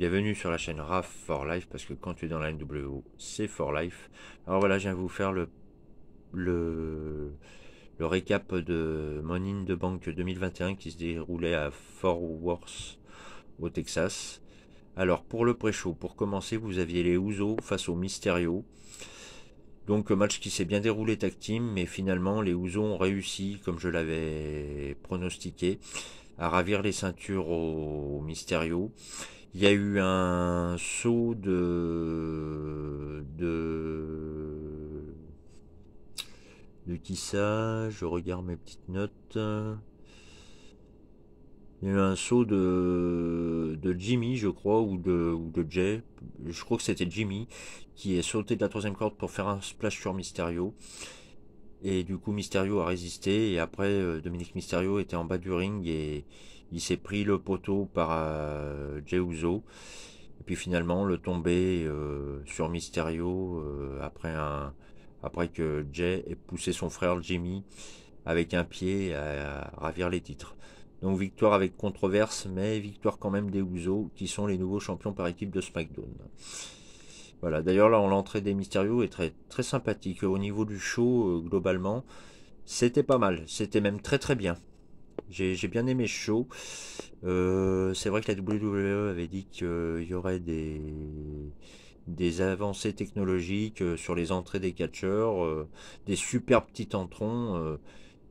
Bienvenue sur la chaîne RAF for Life, parce que quand tu es dans la NWO, c'est for life. Alors voilà, je viens vous faire le, le récap de Money in the Bank 2021 qui se déroulait à Fort Worth au Texas. Alors pour le pré-show, pour commencer, vous aviez les Usos face aux Mysterio. Donc match qui s'est bien déroulé tag team, mais finalement les Usos ont réussi, comme je l'avais pronostiqué, à ravir les ceintures aux Mysterio. Il y a eu un saut de qui ça? Je regarde mes petites notes. Il y a eu un saut de Jimmy, je crois, ou de Jay. Je crois que c'était Jimmy qui est sauté de la troisième corde pour faire un splash sur Mysterio. Et du coup, Mysterio a résisté. Et après, Dominic Mysterio était en bas du ring et il s'est pris le poteau par Jey Uso. Et puis finalement, le tombé sur Mysterio après que Jay ait poussé son frère Jimmy avec un pied à ravir les titres. Donc victoire avec controverse, mais victoire quand même des Usos, qui sont les nouveaux champions par équipe de SmackDown. Voilà, d'ailleurs là, l'entrée des Mysterio est très, très sympathique. Au niveau du show, globalement, c'était pas mal. C'était même très très bien. J'ai bien aimé ce show. C'est vrai que la WWE avait dit qu'il y aurait des avancées technologiques sur les entrées des catcheurs, des super petits entrons.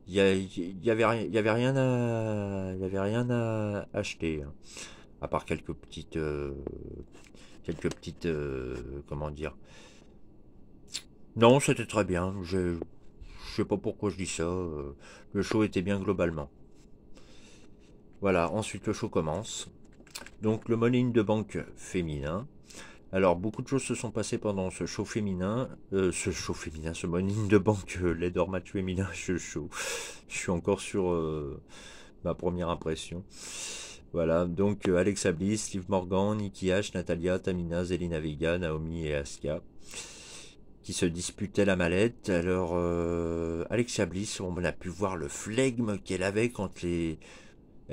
Il y avait rien à acheter, hein, à part quelques petites, comment dire. Non, c'était très bien. Je sais pas pourquoi je dis ça. Le show était bien globalement. Voilà, ensuite le show commence. Donc le Money in the Bank féminin. Alors beaucoup de choses se sont passées pendant ce show féminin, ce Money in the Bank Ladder Match féminin, je suis encore sur ma première impression. Voilà, donc Alexa Bliss, Liv Morgan, Nikki H, Natalia, Tamina, Zelina Vega, Naomi et Asuka qui se disputaient la mallette. Alors Alexa Bliss, on a pu voir le flegme qu'elle avait quand elle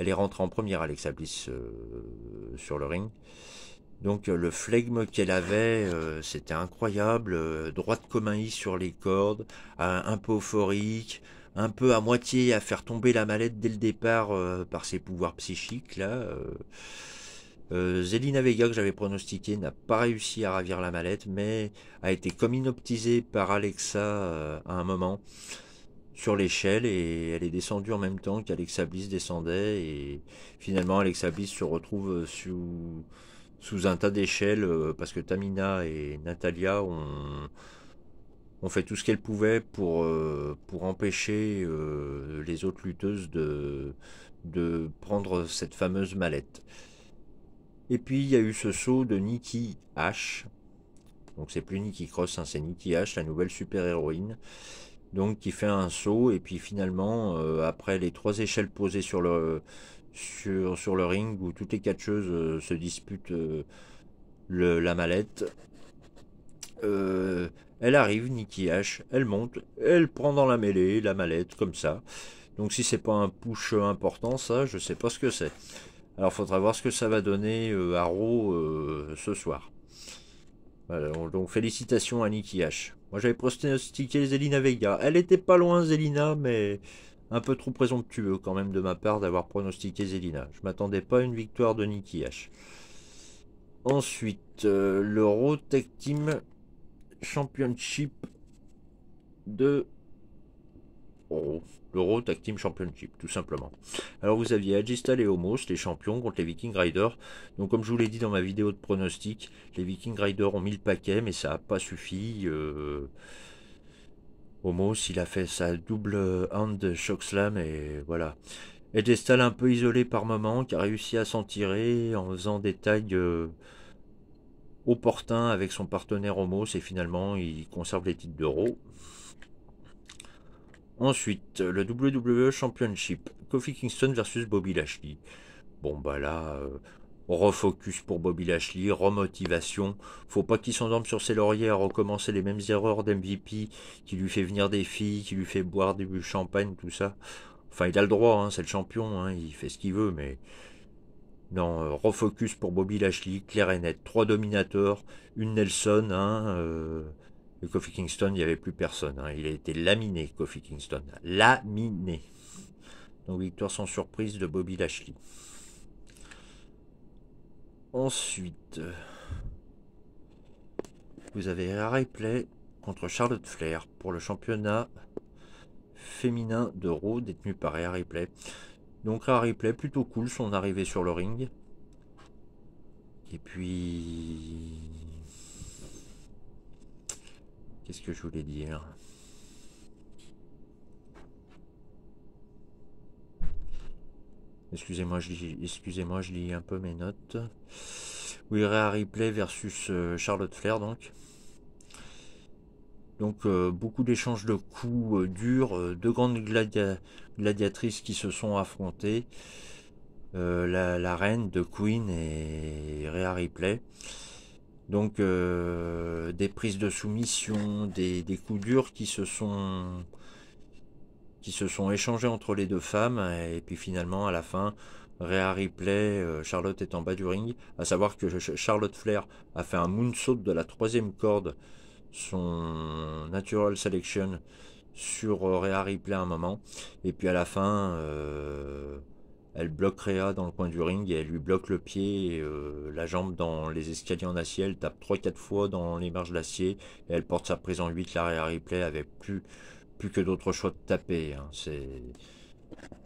est rentrée en première, Alexa Bliss, sur le ring. Donc le flegme qu'elle avait, c'était incroyable, droite comme un i sur les cordes, un peu euphorique, un peu à moitié à faire tomber la mallette dès le départ par ses pouvoirs psychiques là. Zelina Vega, que j'avais pronostiqué, n'a pas réussi à ravir la mallette, mais a été comme inoptisée par Alexa à un moment sur l'échelle, et elle est descendue en même temps qu'Alexa Bliss descendait, et finalement Alexa Bliss se retrouve sous un tas d'échelles parce que Tamina et Natalia ont fait tout ce qu'elles pouvaient pour empêcher les autres lutteuses de prendre cette fameuse mallette. Et puis il y a eu ce saut de Nikki H. Donc c'est plus Nikki Cross, hein, c'est Nikki H, la nouvelle super-héroïne. Donc qui fait un saut, et puis finalement, après les 3 échelles posées sur le ring, où toutes les catcheuses se disputent la mallette, elle arrive, Nikki H, elle monte, elle prend dans la mêlée la mallette, comme ça. Donc si c'est pas un push important, ça, je sais pas ce que c'est. Alors faudra voir ce que ça va donner à Raw ce soir. Voilà, donc félicitations à Nikki H. Moi j'avais pronostiqué Zelina Vega. Elle était pas loin, Zelina, mais un peu trop présomptueux quand même de ma part d'avoir pronostiqué Zelina. Je m'attendais pas à une victoire de Nikki H. Ensuite, le Raw Tag Team Championship de Raw. Le Raw Tag Team Championship, tout simplement. Alors vous aviez Agistal et Homos, les champions, contre les Viking Riders. Donc comme je vous l'ai dit dans ma vidéo de pronostic, les Viking Riders ont mis le paquet, mais ça n'a pas suffi. Homos, il a fait sa double hand chokeslam, et voilà. Agistal un peu isolé par moment, qui a réussi à s'en tirer en faisant des tags opportuns avec son partenaire Homos, et finalement il conserve les titres de Raw. Ensuite, le WWE Championship, Kofi Kingston versus Bobby Lashley. Bon bah là, refocus pour Bobby Lashley, remotivation. Faut pas qu'il s'endorme sur ses lauriers à recommencer les mêmes erreurs d'MVP, qui lui fait venir des filles, qui lui fait boire du champagne, tout ça. Enfin, il a le droit, hein, c'est le champion, hein, il fait ce qu'il veut, mais Non, refocus pour Bobby Lashley, clair et net. 3 dominateurs, une Nelson, hein, et Kofi Kingston, il n'y avait plus personne. Hein. Il a été laminé, Kofi Kingston. Laminé. Donc victoire sans surprise de Bobby Lashley. Ensuite, vous avez un replay contre Charlotte Flair pour le championnat féminin de Raw détenu par Rhea Ripley. Donc Rhea Ripley, plutôt cool son arrivée sur le ring. Et puis... Qu'est-ce que je voulais dire? Excusez-moi, je lis un peu mes notes. Oui, Rhea Ripley versus Charlotte Flair donc. Donc beaucoup d'échanges de coups durs, deux grandes gladiatrices qui se sont affrontées. La reine de Queen et Rhea Ripley. Donc des prises de soumission, des coups durs qui se sont échangés entre les deux femmes. Et puis finalement à la fin, Rhea Ripley, Charlotte est en bas du ring. À savoir que Charlotte Flair a fait un moonsault de la troisième corde, son Natural Selection, sur Rhea Ripley à un moment. Et puis à la fin, elle bloque Rhea dans le coin du ring et elle lui bloque le pied, la jambe dans les escaliers en acier. Elle tape 3-4 fois dans les marches d'acier et elle porte sa prise en 8. La Rhea Ripley avait plus que d'autres choix de taper. Hein.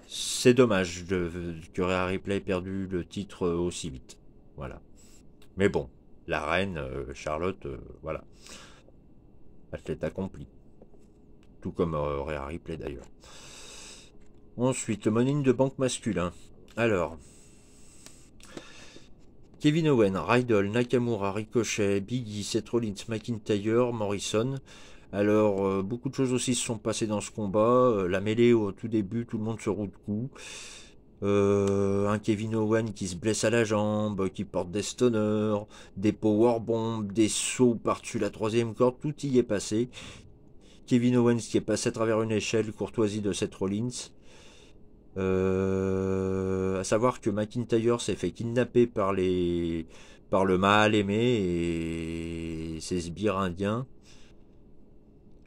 C'est dommage que Rhea Ripley ait perdu le titre aussi vite. Voilà. Mais bon, la reine Charlotte, voilà. Athlète accompli. Tout comme Rhea Ripley d'ailleurs. Ensuite, le Money in the Bank masculin. Alors, Kevin Owen, Riddle, Nakamura, Ricochet, Big E, Seth Rollins, McIntyre, Morrison. Alors, beaucoup de choses aussi se sont passées dans ce combat. La mêlée au tout début, tout le monde se roule de coups. Un Kevin Owen qui se blesse à la jambe, qui porte des stunners, des powerbombs, des sauts par-dessus la troisième corde, tout y est passé. Kevin Owens qui est passé à travers une échelle, courtoisie de Seth Rollins. À savoir que McIntyre s'est fait kidnapper par le mal aimé et ses sbires indiens.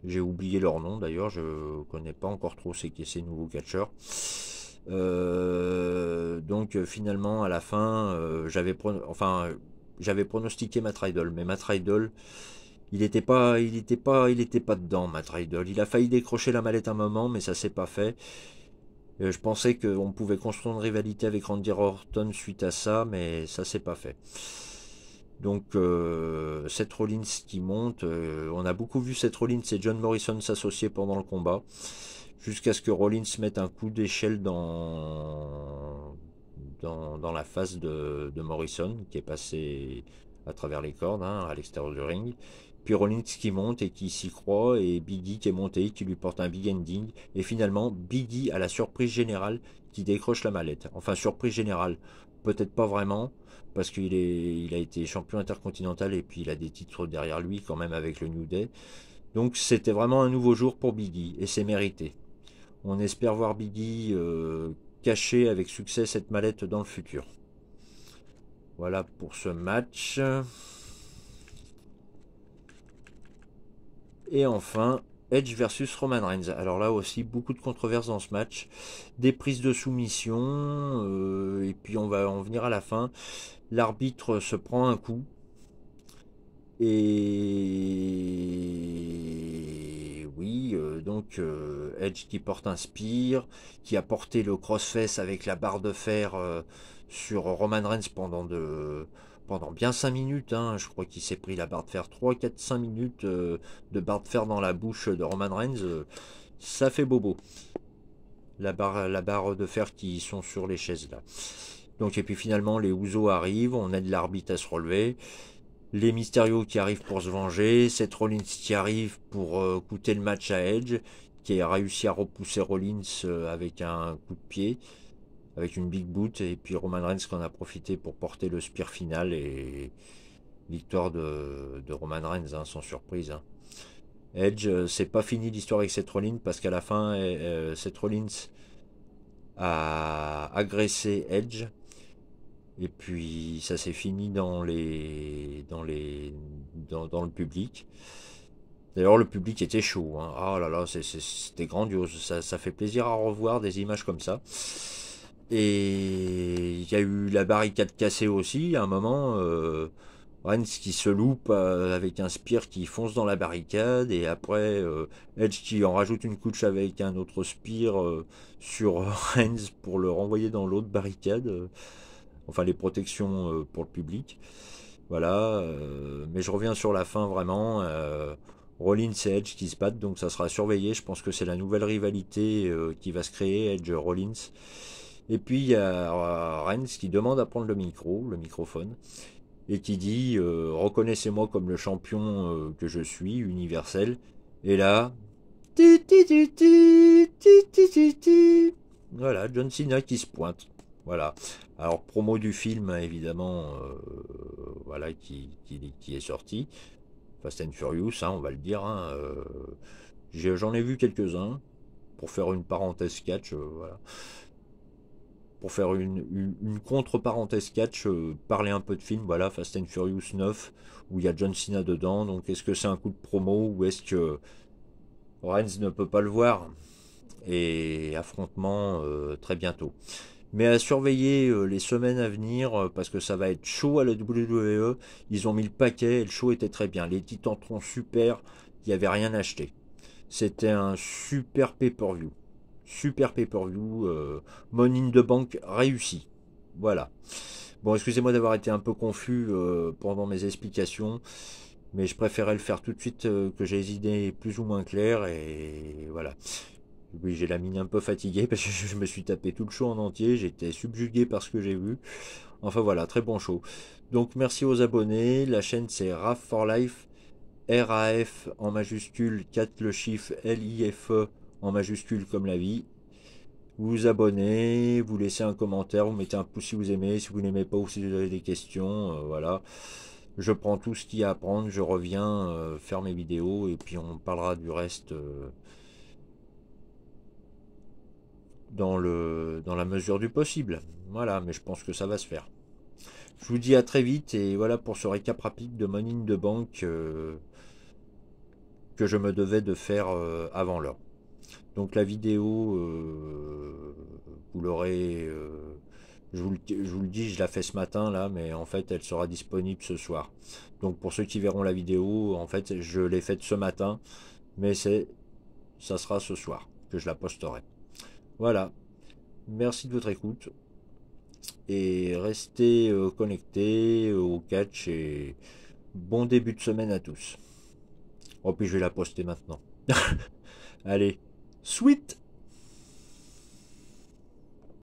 J'ai oublié leur nom d'ailleurs, je connais pas encore trop ces nouveaux catcheurs. Donc finalement à la fin, j'avais pronostiqué Matt Riddle, mais Matt Riddle, il était pas dedans, Matt Riddle. Il a failli décrocher la mallette un moment, mais ça s'est pas fait. Je pensais qu'on pouvait construire une rivalité avec Randy Orton suite à ça, mais ça s'est pas fait. Donc Seth Rollins qui monte, on a beaucoup vu Seth Rollins et John Morrison s'associer pendant le combat, jusqu'à ce que Rollins mette un coup d'échelle dans la face de Morrison, qui est passé à travers les cordes, hein, à l'extérieur du ring. Puis Rollins qui monte et qui s'y croit, et Big E qui est monté, qui lui porte un big ending. Et finalement, Big E a la surprise générale qui décroche la mallette. Enfin, surprise générale, peut-être pas vraiment, parce il a été champion intercontinental et puis il a des titres derrière lui quand même avec le New Day. Donc c'était vraiment un nouveau jour pour Big E, et c'est mérité. On espère voir Big E cacher avec succès cette mallette dans le futur. Voilà pour ce match. Et enfin, Edge versus Roman Reigns. Alors là aussi, beaucoup de controverses dans ce match. Des prises de soumission. Et puis on va en venir à la fin. L'arbitre se prend un coup. Et oui, donc Edge qui porte un spear, qui a porté le crossface avec la barre de fer sur Roman Reigns pendant bien 5 minutes. Hein. Je crois qu'il s'est pris la barre de fer 3, 4, 5 minutes de barre de fer dans la bouche de Roman Reigns. Ça fait bobo. La barre de fer qui sont sur les chaises là. Donc et puis finalement les Usos arrivent, on aide l'arbitre à se relever. Les Mysterio qui arrivent pour se venger, Seth Rollins qui arrive pour coûter le match à Edge, qui a réussi à repousser Rollins avec un coup de pied, avec une big boot, et puis Roman Reigns qui en a profité pour porter le spear final, et victoire de Roman Reigns, hein, sans surprise. Hein. Edge, c'est pas fini l'histoire avec Seth Rollins, parce qu'à la fin, Seth Rollins a agressé Edge, Et puis ça s'est fini dans le public. D'ailleurs, le public était chaud, hein. Ah là là, c'était grandiose. Ça fait plaisir à revoir des images comme ça. Et il y a eu la barricade cassée aussi, à un moment. Reigns qui se loupe avec un spear qui fonce dans la barricade. Et après, Edge qui en rajoute une couche avec un autre spear sur Reigns pour le renvoyer dans l'autre barricade. Enfin, les protections pour le public. Voilà, mais je reviens sur la fin vraiment. Rollins et Edge qui se battent, donc ça sera surveillé. Je pense que c'est la nouvelle rivalité qui va se créer, Edge-Rollins. Et puis il y a Reigns qui demande à prendre le microphone, et qui dit reconnaissez-moi comme le champion que je suis, universel. Et là, voilà, John Cena qui se pointe. Voilà. Alors, promo du film, évidemment, voilà, qui est sorti. Fast and Furious, hein, on va le dire. Hein, j'en ai vu quelques-uns, pour faire une parenthèse catch, voilà. Pour faire une contre-parenthèse catch, parler un peu de film, voilà, Fast and Furious 9, où il y a John Cena dedans. Donc, est-ce que c'est un coup de promo, ou est-ce que Reigns ne peut pas le voir? Et affrontement très bientôt. Mais à surveiller les semaines à venir, parce que ça va être chaud à la WWE. Ils ont mis le paquet et le show était très bien. Les Titans sont super, il n'y avait rien à acheter. C'était un super pay-per-view. Super pay-per-view. Money in the Bank réussi. Voilà. Bon, excusez-moi d'avoir été un peu confus pendant mes explications, mais je préférais le faire tout de suite, que j'ai les idées plus ou moins claires, et voilà. Oui, j'ai la mine un peu fatiguée parce que je me suis tapé tout le show en entier, j'étais subjugué par ce que j'ai vu. Enfin voilà, très bon show. Donc merci aux abonnés, la chaîne c'est RAF for Life, RAF en majuscule, 4 le chiffre, LIFE en majuscule comme la vie. Vous vous abonnez, vous laissez un commentaire, vous mettez un pouce si vous aimez, si vous n'aimez pas ou si vous avez des questions, voilà. Je prends tout ce qu'il y a à prendre, je reviens faire mes vidéos et puis on parlera du reste dans la mesure du possible. Voilà, mais je pense que ça va se faire. Je vous dis à très vite, et voilà pour ce récap rapide de Money in the Bank que je me devais de faire avant l'heure. Donc la vidéo, vous l'aurez, je vous le dis, je la fais ce matin là, mais en fait elle sera disponible ce soir. Donc pour ceux qui verront la vidéo, en fait je l'ai faite ce matin, mais ça sera ce soir que je la posterai. Voilà, merci de votre écoute. Et restez connectés au catch, et bon début de semaine à tous. Oh, puis je vais la poster maintenant. Allez, sweet!